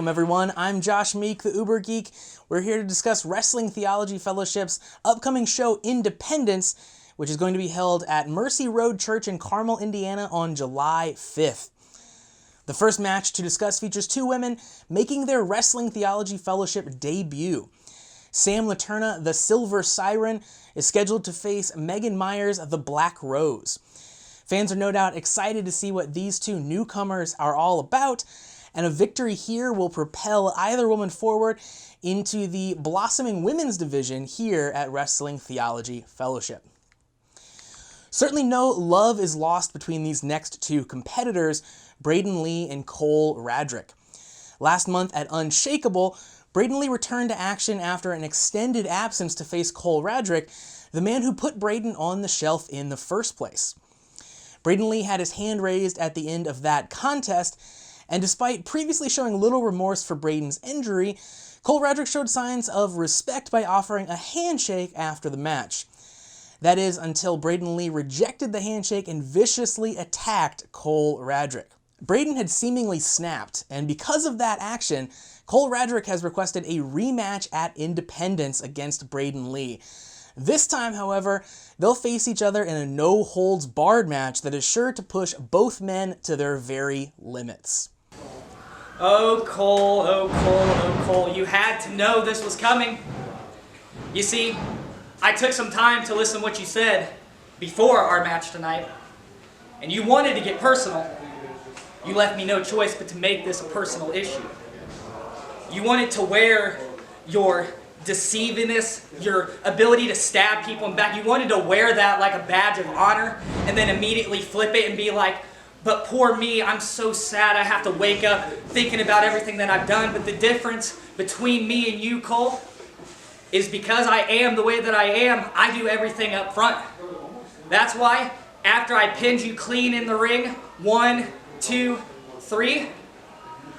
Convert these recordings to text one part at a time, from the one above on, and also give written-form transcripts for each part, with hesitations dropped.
Welcome everyone, I'm Josh Meek, the Uber Geek. We're here to discuss Wrestling Theology Fellowship's upcoming show Independence, which is going to be held at Mercy Road Church in Carmel, Indiana on July 5th. The first match to discuss features two women making their Wrestling Theology Fellowship debut. Sam Laterna, the Silver Siren, is scheduled to face Megan Myers, the Black Rose. Fans are no doubt excited to see what these two newcomers are all about, and a victory here will propel either woman forward into the blossoming women's division here at Wrestling Theology Fellowship. Certainly no love is lost between these next two competitors, Braden Lee and Cole Radrick. Last month at Unshakable, Braden Lee returned to action after an extended absence to face Cole Radrick, the man who put Braden on the shelf in the first place. Braden Lee had his hand raised at the end of that contest, and despite previously showing little remorse for Braden's injury, Cole Radrick showed signs of respect by offering a handshake after the match. That is, until Braden Lee rejected the handshake and viciously attacked Cole Radrick. Braden had seemingly snapped, and because of that action, Cole Radrick has requested a rematch at Independence against Braden Lee. This time, however, they'll face each other in a no-holds-barred match that is sure to push both men to their very limits. Oh, Cole, oh, Cole, oh, Cole, you had to know this was coming. You see, I took some time to listen to what you said before our match tonight, and you wanted to get personal. You left me no choice but to make this a personal issue. You wanted to wear your deceivingness, your ability to stab people in the back. You wanted to wear that like a badge of honor and then immediately flip it and be like, but poor me, I'm so sad I have to wake up thinking about everything that I've done. But the difference between me and you, Cole, is because I am the way that I am, I do everything up front. That's why after I pinned you clean in the ring, 1, 2, 3,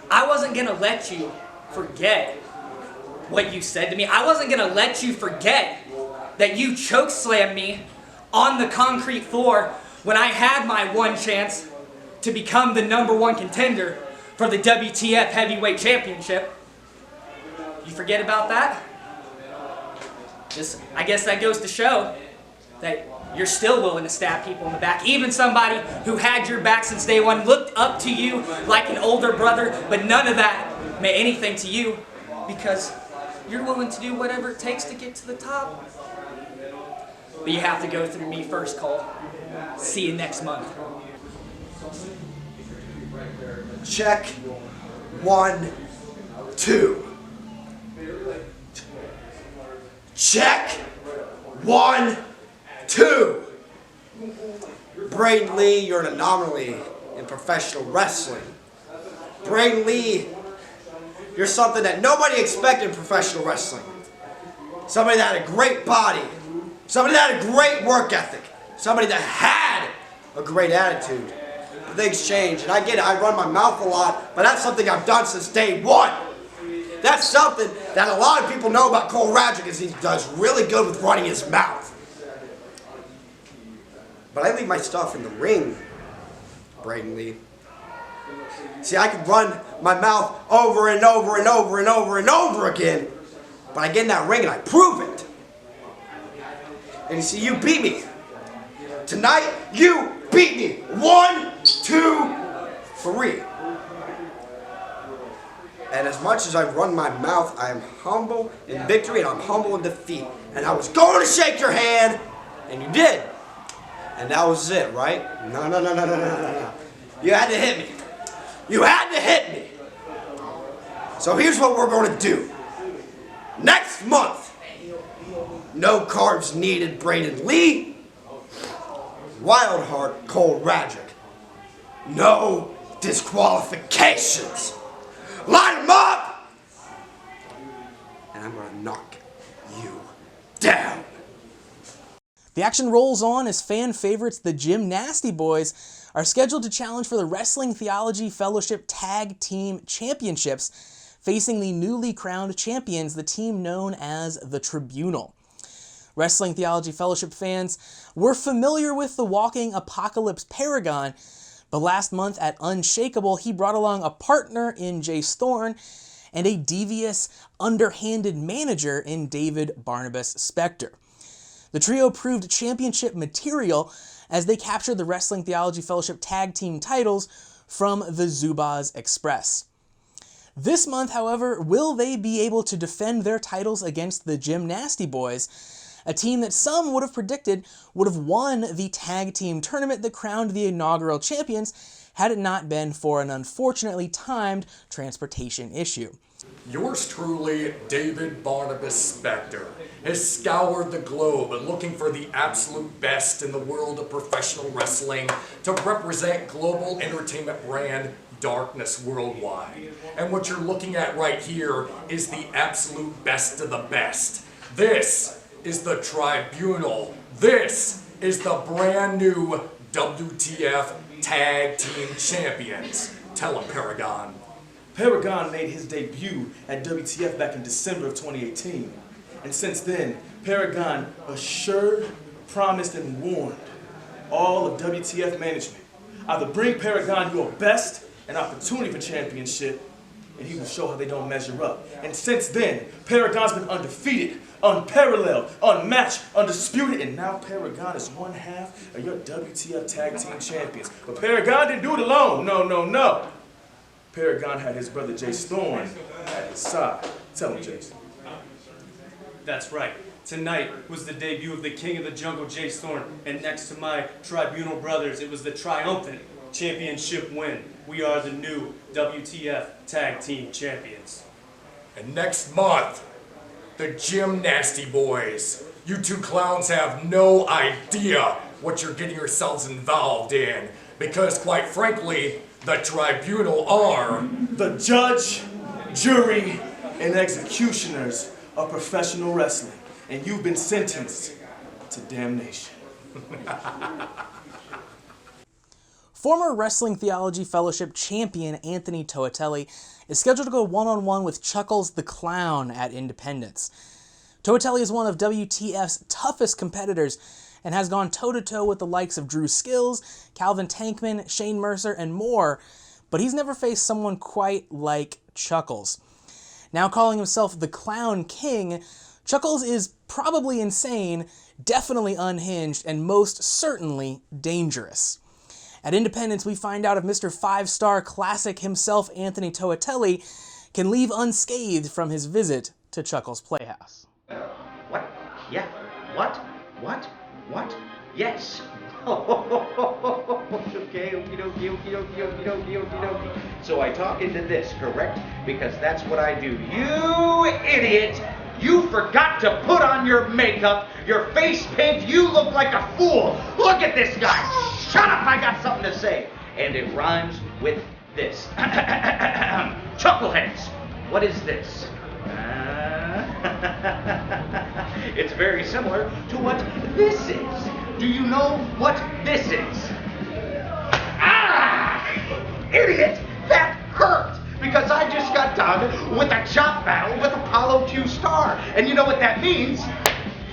I wasn't going to let you forget what you said to me. I wasn't going to let you forget that you chokeslammed me on the concrete floor when I had my one chance to become the #1 contender for the WTF Heavyweight Championship. You forget about that? I guess that goes to show that you're still willing to stab people in the back. Even somebody who had your back since day one, looked up to you like an older brother, but none of that meant anything to you because you're willing to do whatever it takes to get to the top. But you have to go through me first, Cole. See you next month. Check. 1, 2. Check. 1, 2. Braden Lee, you're an anomaly in professional wrestling. Braden Lee, you're something that nobody expected in professional wrestling. Somebody that had a great body. Somebody that had a great work ethic. Somebody that had a great attitude. But things change, and I get it, I run my mouth a lot, but that's something I've done since day one. That's something that a lot of people know about Cole Radrick, is he does really good with running his mouth. But I leave my stuff in the ring, Braden Lee. See, I could run my mouth over and over and over and over and over again, but I get in that ring and I prove it. And you see, you beat me. Tonight, you beat me. 1, 2, 3. And as much as I run my mouth, I am humble in victory and I'm humble in defeat. And I was going to shake your hand, and you did. And that was it, right? No. You had to hit me. You had to hit me. So here's what we're going to do. Next month, no carbs needed, Braden Lee. Wildheart, Cole Radrick. No disqualifications. Line them up, and I'm going to knock you down. The action rolls on as fan favorites, the Gym Nasty Boys, are scheduled to challenge for the Wrestling Theology Fellowship Tag Team Championships, facing the newly crowned champions, the team known as the Tribunal. Wrestling Theology Fellowship fans were familiar with the Walking Apocalypse Paragon, but last month at Unshakable, he brought along a partner in Jace Thorne, and a devious, underhanded manager in David Barnabas Spector. The trio proved championship material as they captured the Wrestling Theology Fellowship tag team titles from the Zubaz Express. This month, however, will they be able to defend their titles against the Gym Nasty Boys, a team that some would have predicted would have won the tag team tournament that crowned the inaugural champions had it not been for an unfortunately timed transportation issue. Yours truly, David Barnabas Spector, has scoured the globe looking for the absolute best in the world of professional wrestling to represent global entertainment brand Darkness Worldwide. And what you're looking at right here is the absolute best of the best. This is the Tribunal. This is the brand new WTF Tag Team Champions. Tell them, Paragon. Paragon made his debut at WTF back in December of 2018. And since then, Paragon assured, promised, and warned all of WTF management, either bring Paragon your best, an opportunity for championship, and he will show how they don't measure up. And since then, Paragon's been undefeated, unparalleled, unmatched, undisputed, and now Paragon is one half of your WTF Tag Team Champions. But Paragon didn't do it alone. No. Paragon had his brother Jay Storm at his side. Tell him, Jason. That's right. Tonight was the debut of the King of the Jungle, Jay Storm, and next to my Tribunal brothers, it was the triumphant championship win. We are the new WTF Tag Team Champions. And next month, the Gym Nasty Boys. You two clowns have no idea what you're getting yourselves involved in, because quite frankly, the Tribunal are the judge, jury, and executioners of professional wrestling, and you've been sentenced to damnation. Former Wrestling Theology Fellowship champion Anthony Toatelli is scheduled to go one-on-one with Chuckles the Clown at Independence. Toatelli is one of WTF's toughest competitors and has gone toe-to-toe with the likes of Drew Skills, Calvin Tankman, Shane Mercer, and more, but he's never faced someone quite like Chuckles. Now calling himself the Clown King, Chuckles is probably insane, definitely unhinged, and most certainly dangerous. At Independence, we find out if Mr. 5-Star Classic himself, Anthony Toatelli, can leave unscathed from his visit to Chuckles' Playhouse. What? Yeah. What? Yes. Okay, okie dokie. So I talk into this, correct? Because that's what I do. You idiot! You forgot to put on your makeup, your face paint, you look like a fool! Look at this guy! Shut up, I got something to say! And it rhymes with this. Chuckleheads! What is this? It's very similar to what this is. Do you know what this is? Ah! Idiot! That hurt! Because I just got done with a chop battle with Apollo Q Star. And you know what that means?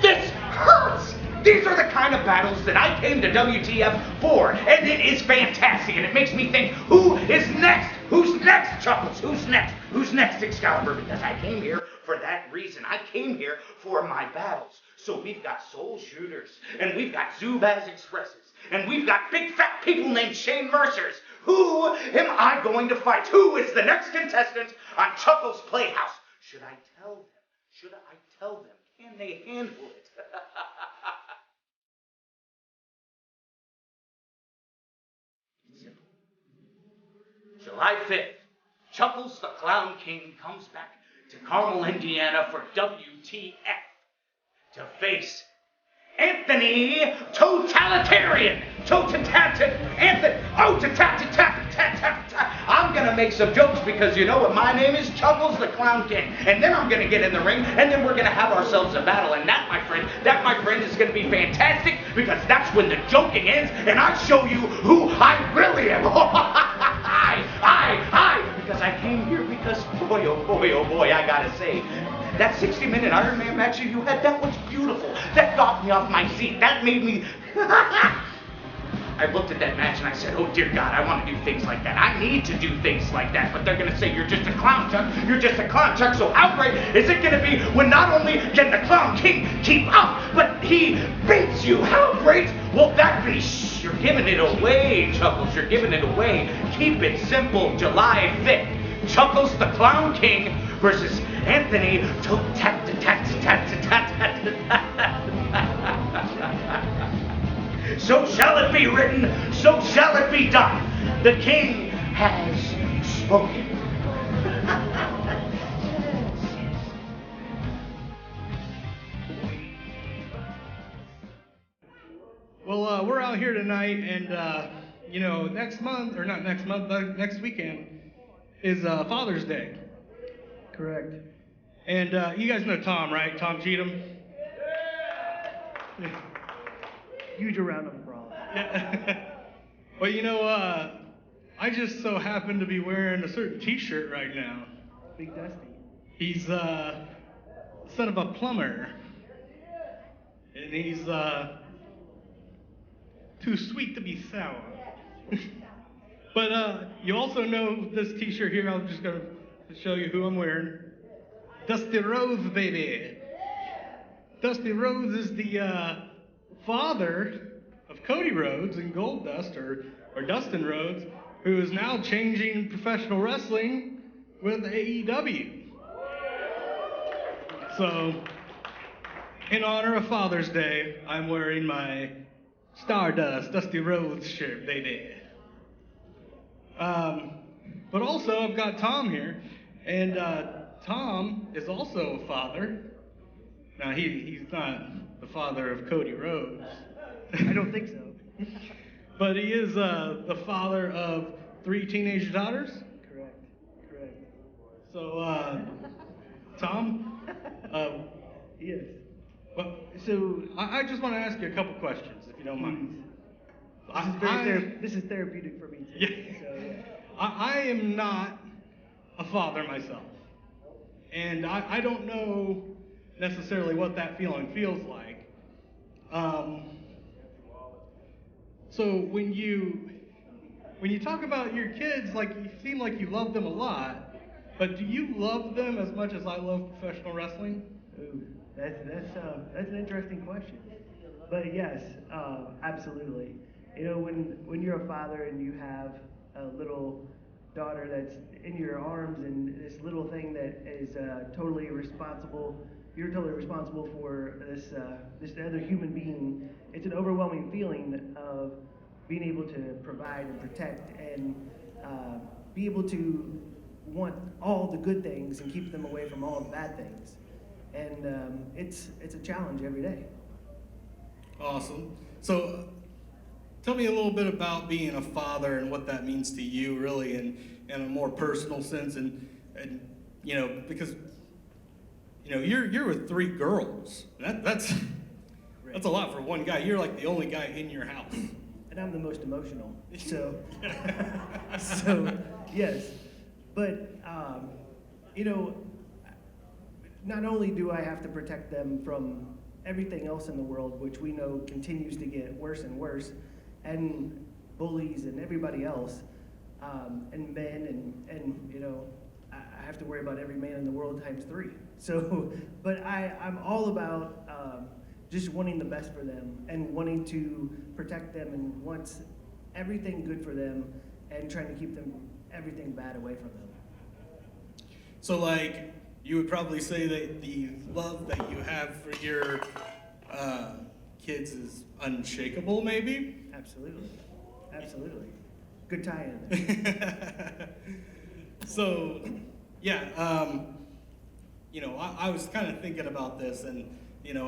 This hurts! These are the kind of battles that I came to WTF for. And it is fantastic. And it makes me think, who is next? Who's next, Chuckles? Who's next? Who's next, Excalibur? Because I came here for that reason. I came here for my battles. So we've got Soul Shooters, and we've got Zubaz Expresses, and we've got big fat people named Shane Mercers. Who am I going to fight? Who is the next contestant on Chuckles' Playhouse? Should I tell them? Should I tell them? Can they handle it? Simple. July 5th, Chuckles the Clown King comes back to Carmel, Indiana for WTF to face Anthony Totalitarian. I'm gonna make some jokes because you know what? My name is Chuckles the Clown King. And then I'm gonna get in the ring and then we're gonna have ourselves a battle. And that, my friend, is gonna be fantastic because that's when the joking ends and I show you who I really am. Because I came here because, boy, oh boy, I gotta say, that 60-minute Iron Man match you had, that was beautiful. That got me off my seat. That made me... I looked at that match and I said, oh dear God, I want to do things like that. I need to do things like that. But they're going to say, you're just a clown, Chuck. You're just a clown, Chuck. So how great is it going to be when not only can the Clown King keep up, but he beats you? How great will that be? Shh, you're giving it away, Chuckles. You're giving it away. Keep it simple. July 5th. Chuckles the Clown King versus Anthony So shall it be written, so shall it be done. The king has spoken. Well, we're out here tonight, and next month, or not next month, next weekend is Father's Day. Correct. And you guys know Tom, right? Tom Cheatham. Yeah. Huge round of applause. Yeah. Well, I just so happen to be wearing a certain T-shirt right now. Big Dusty. He's son of a plumber, and he's too sweet to be sour. But you also know this T-shirt here. I'm just gonna show you who I'm wearing. Dusty Rhodes, baby. Dusty Rhodes is the father of Cody Rhodes and Goldust, or Dustin Rhodes, who is now changing professional wrestling with AEW. So, in honor of Father's Day, I'm wearing my Stardust Dusty Rhodes shirt, baby. But also, I've got Tom here, and Tom is also a father. Now, he's not the father of Cody Rhodes. I don't think so. But he is the father of 3 teenage daughters. Correct. So, Tom, yes. Well, so I just want to ask you a couple questions, if you don't mind. This is therapeutic for me too. Yeah. So, yeah. I am not a father myself, and I don't know necessarily what that feeling feels like. So when you talk about your kids, like, you seem like you love them a lot, but do you love them as much as I love professional wrestling? Ooh, that's an interesting question. But yes, absolutely. When you're a father and you have a little daughter that's in your arms and this little thing that is totally responsible, you're totally responsible for this other human being. It's an overwhelming feeling of being able to provide and protect and be able to want all the good things and keep them away from all the bad things. And it's a challenge every day. Awesome. So tell me a little bit about being a father and what that means to you, really, in a more personal sense, and because you're with 3 girls. That's a lot for one guy. You're like the only guy in your house. And I'm the most emotional. So yes, but not only do I have to protect them from everything else in the world, which we know continues to get worse and worse, and bullies and everybody else, and men, and I have to worry about every man in the world times 3. So, but I'm all about just wanting the best for them and wanting to protect them and want everything good for them and trying to keep everything bad away from them. So, like, you would probably say that the love that you have for your kids is unshakable, maybe? Absolutely. Good tie-in. So, yeah, I was kind of thinking about this, and,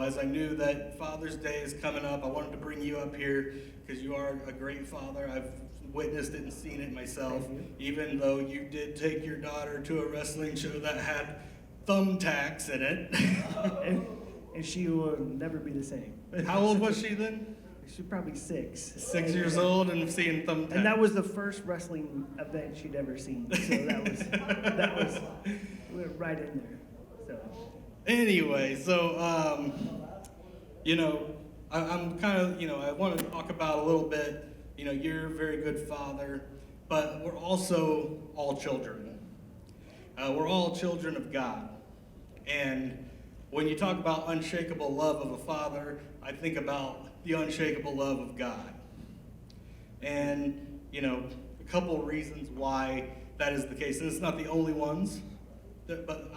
as I knew that Father's Day is coming up, I wanted to bring you up here because you are a great father. I've witnessed it and seen it myself, even though you did take your daughter to a wrestling show that had thumbtacks in it. and she will never be the same. How old was she then? She's probably 6. 6 years old and seeing thumbtacks. And that was the first wrestling event she'd ever seen. So that was we were right in there. So anyway, so I'm kind of I want to talk about a little bit you're a very good father, but we're also all children. We're all children of God. And when you talk about unshakable love of a father, I think about the unshakable love of God. And, a couple of reasons why that is the case. And it's not the only ones, but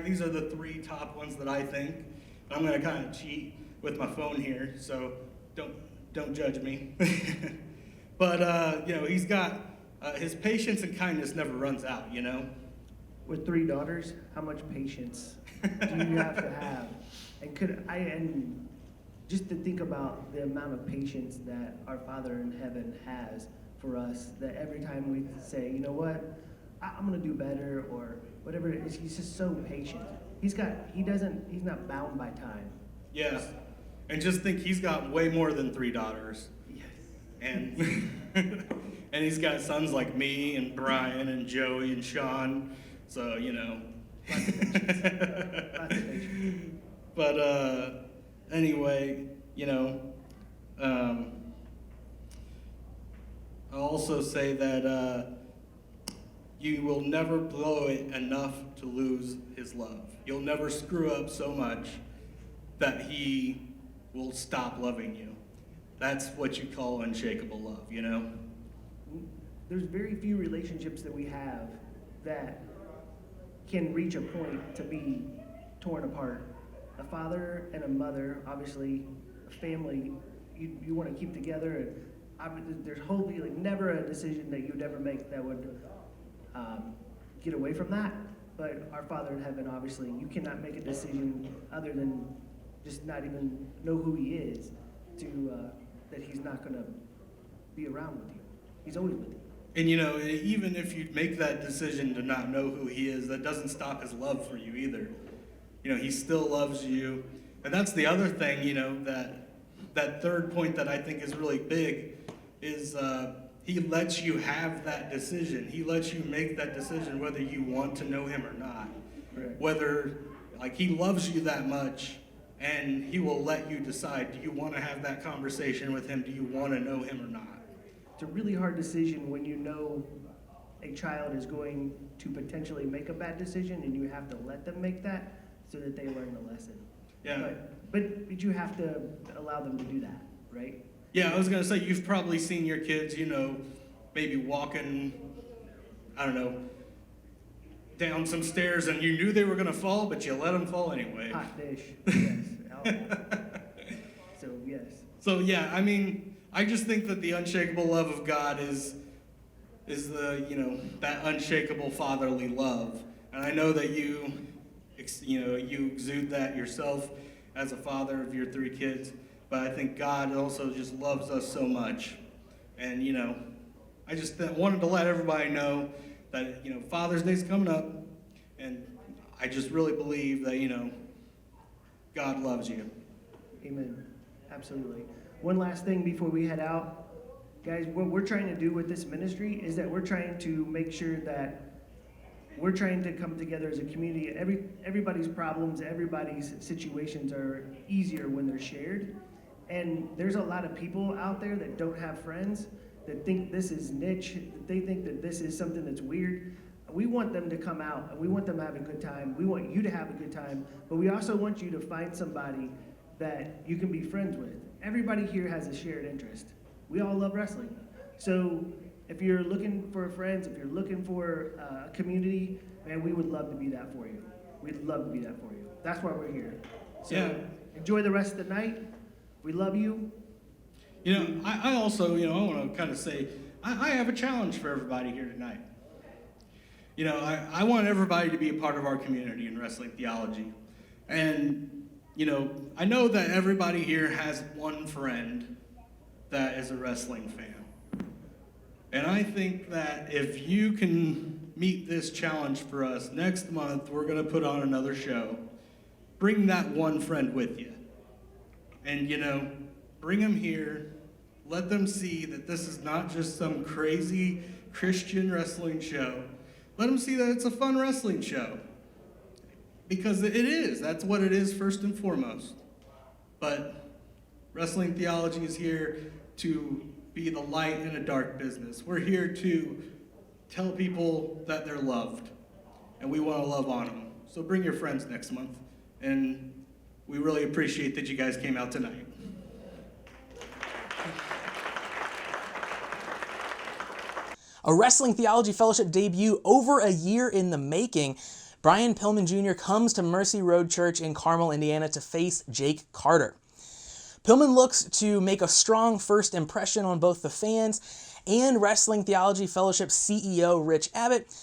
these are the 3 top ones that I think. And I'm going to kind of cheat with my phone here, so don't judge me. But, he's got, his patience and kindness never runs out, With 3 daughters, how much patience do you have to have? And just to think about the amount of patience that our Father in heaven has for us, that every time we say, you know what, I'm gonna do better or whatever it is, he's just so patient. He's not bound by time. Yes. And just think he's got way more than 3 daughters. Yes. And and he's got sons like me and Brian and Joey and Sean. So, Lots of patience. Lots of patience. But anyway, I'll also say that you will never blow it enough to lose his love. You'll never screw up so much that he will stop loving you. That's what you call unshakable love, There's very few relationships that we have that can reach a point to be torn apart. A father and a mother, obviously, a family, you want to keep together. And there's hopefully never a decision that you'd ever make that would get away from that. But our Father in heaven, obviously, you cannot make a decision other than just not even know who he is that he's not going to be around with you. He's always with you. And even if you make that decision to not know who he is, that doesn't stop his love for you either. He still loves you. And that's the other thing, that third point that I think is really big is he lets you have that decision. He lets you make that decision whether you want to know him or not. Right. Whether, he loves you that much, and he will let you decide, do you want to have that conversation with him? Do you want to know him or not? It's a really hard decision when you know a child is going to potentially make a bad decision and you have to let them make that so that they learn the lesson. Yeah. But you have to allow them to do that, right? Yeah, I was going to say, you've probably seen your kids, maybe walking, I don't know, down some stairs and you knew they were going to fall, but you let them fall anyway. Hot dish, yes. So, yes. So, yeah, I just think that the unshakable love of God is the, that unshakable fatherly love. And I know that you exude that yourself as a father of your 3 kids, but I think God also just loves us so much. And, I just wanted to let everybody know that, Father's Day's coming up, and I just really believe that, God loves you. Amen. Absolutely. One last thing before we head out. Guys, what we're trying to do with this ministry is that we're trying to make sure that we're trying to come together as a community. Everybody's problems, everybody's situations are easier when they're shared. And there's a lot of people out there that don't have friends, that think this is niche, that they think that this is something that's weird. We want them to come out, and we want them to have a good time. We want you to have a good time, but we also want you to find somebody that you can be friends with. Everybody here has a shared interest. We all love wrestling. So if you're looking for friends, if you're looking for a community, man, we would love to be that for you. We'd love to be that for you. That's why we're here. So Yeah. Enjoy the rest of the night. We love you. I also, I want to kind of say, I have a challenge for everybody here tonight. I want everybody to be a part of our community in wrestling theology. And, I know that everybody here has one friend that is a wrestling fan. And I think that if you can meet this challenge for us, next month we're going to put on another show. Bring that one friend with you. And, bring them here. Let them see that this is not just some crazy Christian wrestling show. Let them see that it's a fun wrestling show. Because it is. That's what it is first and foremost. But wrestling theology is here to be the light in a dark business. We're here to tell people that they're loved, and we want to love on them. So bring your friends next month, and we really appreciate that you guys came out tonight. A Wrestling Theology Fellowship debut over a year in the making, Brian Pillman Jr. comes to Mercy Road Church in Carmel, Indiana to face Jake Carter. Pillman looks to make a strong first impression on both the fans and Wrestling Theology Fellowship CEO Rich Abbott,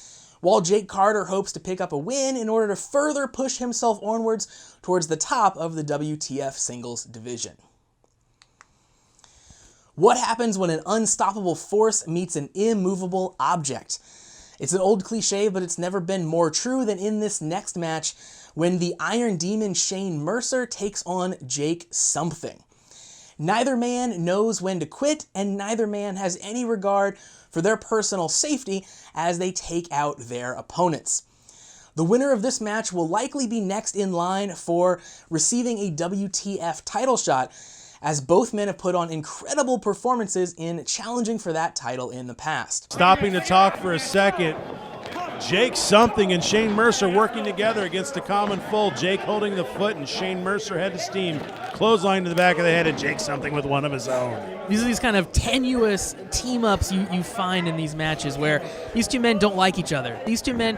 while Jake Carter hopes to pick up a win in order to further push himself onwards towards the top of the WTF singles division. What happens when an unstoppable force meets an immovable object? It's an old cliche, but it's never been more true than in this next match when the Iron Demon Shane Mercer takes on Jake Something. Neither man knows when to quit, and neither man has any regard for their personal safety as they take out their opponents. The winner of this match will likely be next in line for receiving a WTF title shot, as both men have put on incredible performances in challenging for that title in the past. Stopping to talk for a second, Jake Something and Shane Mercer working together against a common foe. Jake holding the foot and Shane Mercer head to steam. Clothesline to the back of the head and Jake Something with one of his own. These are these kind of tenuous team-ups you find in these matches where these two men don't like each other. These two men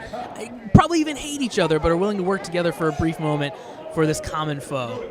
probably even hate each other, but are willing to work together for a brief moment for this common foe.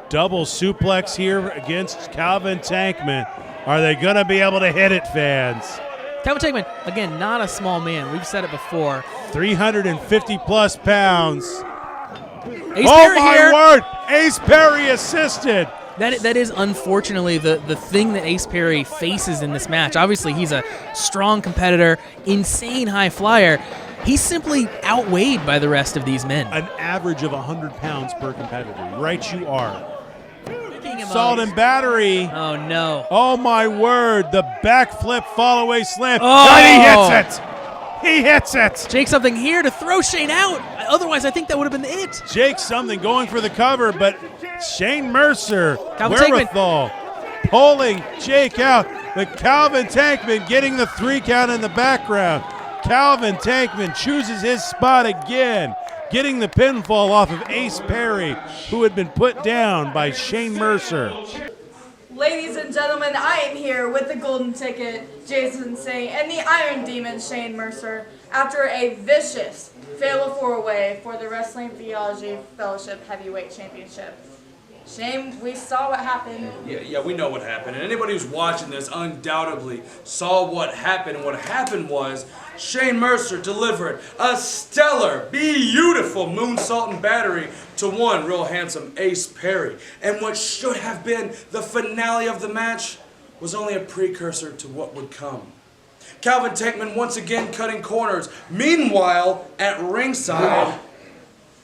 Double suplex here against Calvin Tankman. Are they going to be able to hit it, fans? Calvin Tankman, again, not a small man. We've said it before. 350-plus pounds. Ace oh, Perry my here. word! Ace Perry assisted. That is unfortunately the thing that Ace Perry faces in this match. Obviously, he's a strong competitor, insane high flyer. He's simply outweighed by the rest of these men. An average of 100 pounds per competitor. Right you are. Salt and battery. Oh, no. Oh, my word. The backflip fall-away slam. Oh. And he hits it. He hits it. Jake Something here to throw Shane out. Otherwise, I think that would have been it. Jake Something going for the cover, but Shane Mercer, Calvin wherewithal, pulling Jake out. But Calvin Tankman getting the 3 count in the background. Calvin Tankman chooses his spot again, getting the pinfall off of Ace Perry, who had been put down by Shane Mercer. Ladies and gentlemen, I am here with the golden ticket, Jason Singh, and the Iron Demon, Shane Mercer, after a vicious fatal 4-way for the Wrestling Theology Fellowship Heavyweight Championship. Shane, we saw what happened. Yeah, we know what happened. And anybody who's watching this undoubtedly saw what happened. And what happened was Shane Mercer delivered a stellar, beautiful moonsault and battery to one real handsome Ace Perry. And what should have been the finale of the match was only a precursor to what would come. Calvin Tankman once again cutting corners. Meanwhile, at ringside,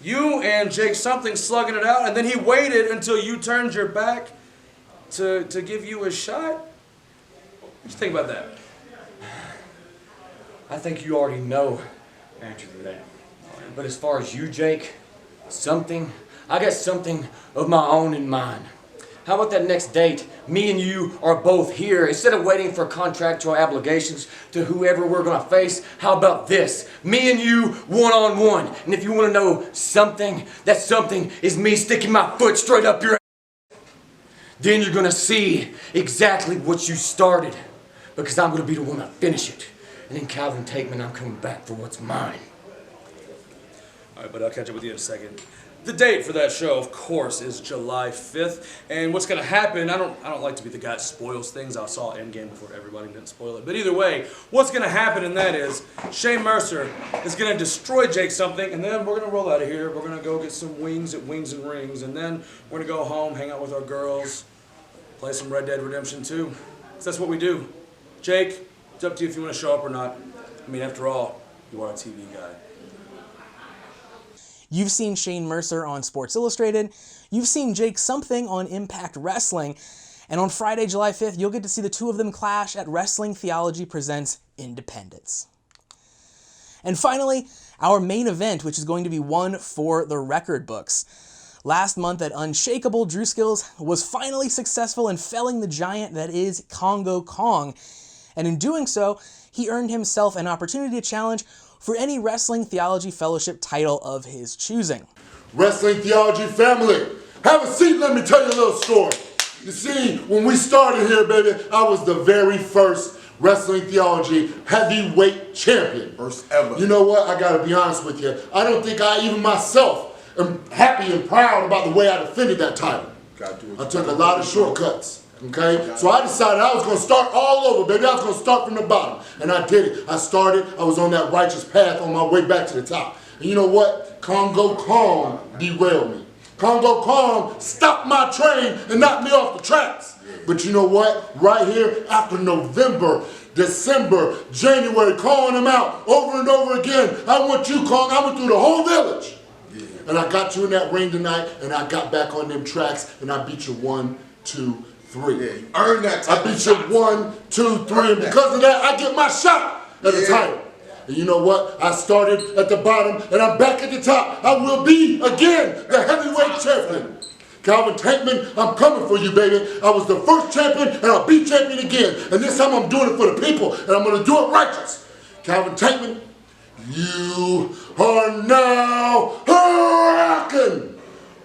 you and Jake Something slugging it out, and then he waited until you turned your back to give you a shot? What do you think about that? I think you already know the answer to that. But as far as you, Jake, I got something of my own in mind. How about that next date? Me and you are both here. Instead of waiting for contractual obligations to whoever we're going to face, how about this? Me and you, one-on-one. And if you want to know something, that something is me sticking my foot straight up your ass. Then you're going to see exactly what you started. Because I'm going to be the one to finish it. And then Calvin Tankman, I'm coming back for what's mine. All right, but I'll catch up with you in a second. The date for that show, of course, is July 5th. And what's going to happen, I don't like to be the guy that spoils things. I saw Endgame before everybody, didn't spoil it. But either way, what's going to happen in that is Shane Mercer is going to destroy Jake Something, and then we're going to roll out of here. We're going to go get some wings at Wings and Rings, and then we're going to go home, hang out with our girls, play some Red Dead Redemption 2. 'Cause that's what we do. Jake, it's up to you if you want to show up or not. I mean, after all, you are a TV guy. You've seen Shane Mercer on Sports Illustrated. You've seen Jake Something on Impact Wrestling. And on Friday, July 5th, you'll get to see the two of them clash at Wrestling Theology Presents Independence. And finally, our main event, which is going to be one for the record books. Last month at Unshakable, Drew Skills was finally successful in felling the giant that is Congo Kong. And in doing so, he earned himself an opportunity to challenge for any Wrestling Theology Fellowship title of his choosing. Wrestling Theology family, have a seat, let me tell you a little story. You see, when we started here, baby, I was the very first Wrestling Theology heavyweight champion. First ever. You know what, I gotta be honest with you, I don't think I even myself am happy and proud about the way I defended that title. I took a lot of shortcuts. Okay, so I decided I was going to start all over, baby. I was going to start from the bottom, and I did it. I was on that righteous path on my way back to the top. And you know what? Congo Kong derailed me. Congo Kong stopped my train and knocked me off the tracks. But you know what? Right here, after November, December, January, calling him out over and over again. I want you, Kong. I went through the whole village. And I got you in that ring tonight, and I got back on them tracks, and I beat you 1, 2, 3. Yeah, you earned that I beat you 1, 2, 3, and because of that, I get my shot at the title. And you know what? I started at the bottom, and I'm back at the top. I will be, again, the heavyweight champion. Calvin Tankman, I'm coming for you, baby. I was the first champion, and I'll be champion again. And this time I'm doing it for the people, and I'm going to do it righteous. Calvin Tankman, you are now rocking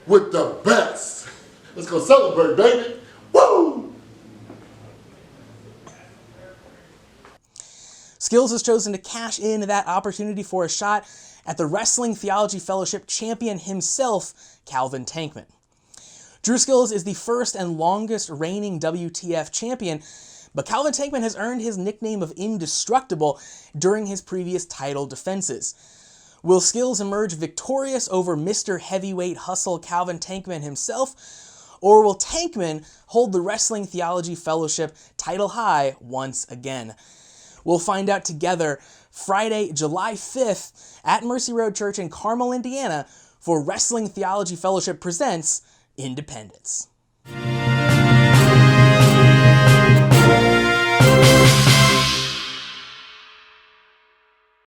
with the best. Let's go celebrate, baby. Woo! Skills has chosen to cash in that opportunity for a shot at the Wrestling Theology Fellowship champion himself, Calvin Tankman. Drew Skills is the first and longest reigning WTF champion, but Calvin Tankman has earned his nickname of Indestructible during his previous title defenses. Will Skills emerge victorious over Mr. Heavyweight Hustle Calvin Tankman himself, or will Tankman hold the Wrestling Theology Fellowship title high once again? We'll find out together Friday, July 5th at Mercy Road Church in Carmel, Indiana for Wrestling Theology Fellowship presents Independence.